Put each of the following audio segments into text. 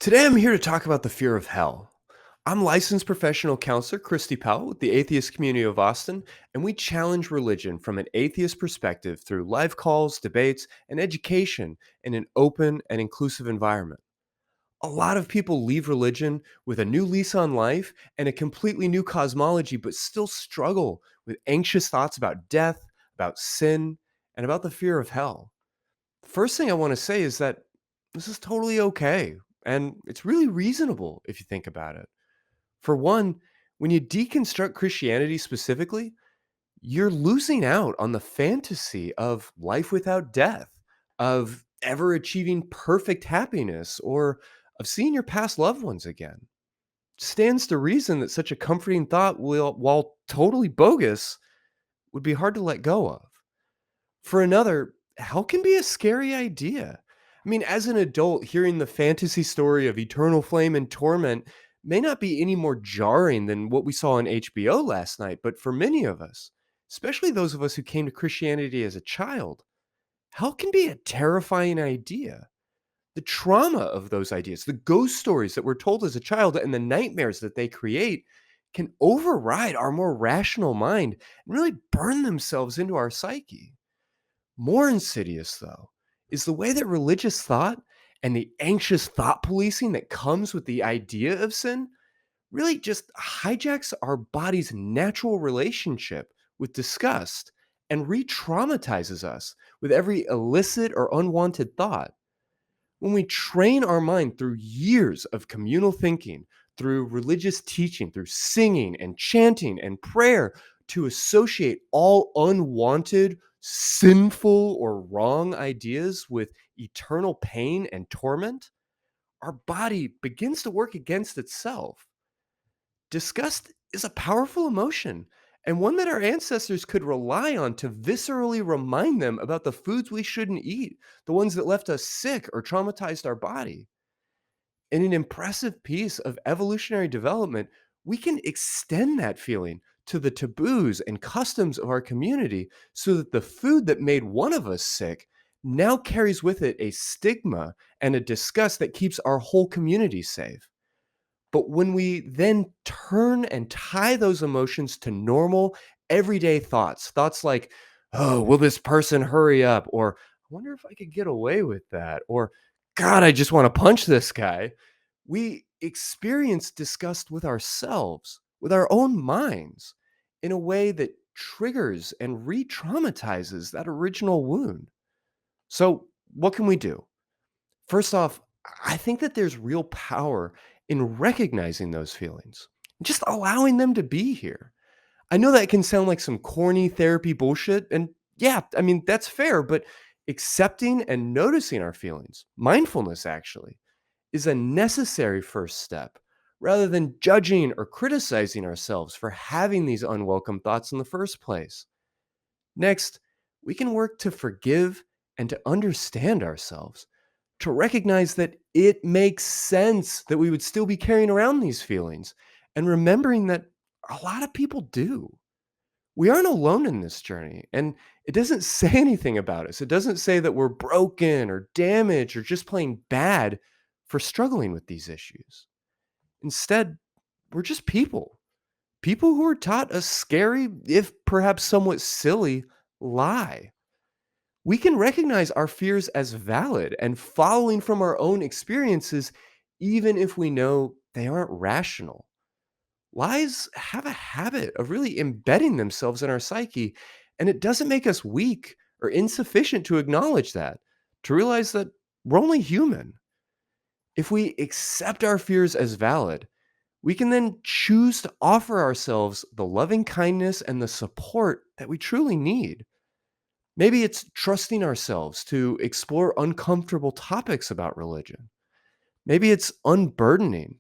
Today, I'm here to talk about the fear of hell. I'm licensed professional counselor Christy Powell with the Atheist Community of Austin, and we challenge religion from an atheist perspective through live calls, debates, and education in an open and inclusive environment. A lot of people leave religion with a new lease on life and a completely new cosmology, but still struggle with anxious thoughts about death, about sin, and about the fear of hell. The first thing I want to say is that this is totally okay. And it's really reasonable if you think about it. For one, when you deconstruct Christianity specifically, you're losing out on the fantasy of life without death, of ever achieving perfect happiness, or of seeing your past loved ones again. Stands to reason that such a comforting thought will, while totally bogus, would be hard to let go of. For another, hell can be a scary idea. I mean, as an adult, hearing the fantasy story of eternal flame and torment may not be any more jarring than what we saw on HBO last night, but for many of us, especially those of us who came to Christianity as a child, hell can be a terrifying idea. The trauma of those ideas, the ghost stories that were told as a child, and the nightmares that they create can override our more rational mind and really burn themselves into our psyche. More insidious, though, is the way that religious thought and the anxious thought policing that comes with the idea of sin really just hijacks our body's natural relationship with disgust and re traumatizes us with every illicit or unwanted thought. When we train our mind through years of communal thinking, through religious teaching, through singing and chanting and prayer to associate all unwanted, sinful, or wrong ideas with eternal pain and torment, our body begins to work against itself. Disgust is a powerful emotion and one that our ancestors could rely on to viscerally remind them about the foods we shouldn't eat, the ones that left us sick or traumatized our body. In an impressive piece of evolutionary development, we can extend that feeling to the taboos and customs of our community so that the food that made one of us sick now carries with it a stigma and a disgust that keeps our whole community safe. But when we then turn and tie those emotions to normal, everyday thoughts, thoughts like, oh, will this person hurry up? Or, I wonder if I could get away with that. Or, God, I just want to punch this guy. We experience disgust with ourselves, with our own minds, in a way that triggers and re traumatizes that original wound. So, what can we do? First off, I think that there's real power in recognizing those feelings, just allowing them to be here. I know that can sound like some corny therapy bullshit, and yeah, I mean, that's fair, but accepting and noticing our feelings, mindfulness actually, is a necessary first step rather than judging or criticizing ourselves for having these unwelcome thoughts in the first place. Next, we can work to forgive and to understand ourselves, to recognize that it makes sense that we would still be carrying around these feelings, and remembering that a lot of people do. We aren't alone in this journey, and it doesn't say anything about us. It doesn't say that we're broken or damaged or just plain bad for struggling with these issues. Instead, we're just people. People who are taught a scary, if perhaps somewhat silly, lie. We can recognize our fears as valid and following from our own experiences, even if we know they aren't rational. Lies have a habit of really embedding themselves in our psyche, and it doesn't make us weak or insufficient to acknowledge that, to realize that we're only human. If we accept our fears as valid, we can then choose to offer ourselves the loving kindness and the support that we truly need. Maybe it's trusting ourselves to explore uncomfortable topics about religion. Maybe it's unburdening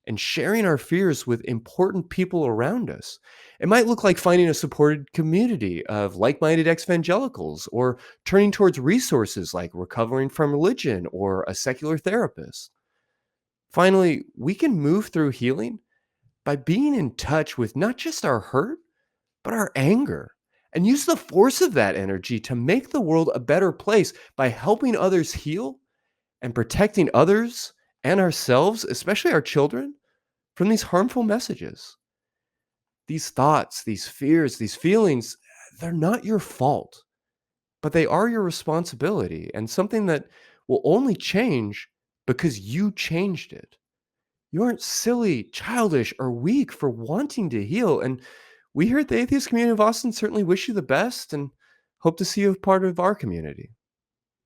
and sharing our fears with important people around us. It might look like finding a supported community of like minded evangelicals or turning towards resources like recovering from religion or a secular therapist. Finally, we can move through healing by being in touch with not just our hurt, but our anger, and use the force of that energy to make the world a better place by helping others heal and protecting others and ourselves, especially our children, from these harmful messages. These thoughts, these fears, these feelings, they're not your fault, but they are your responsibility and something that will only change because you changed it. You aren't silly, childish, or weak for wanting to heal. And we here at the Atheist Community of Austin certainly wish you the best and hope to see you as part of our community.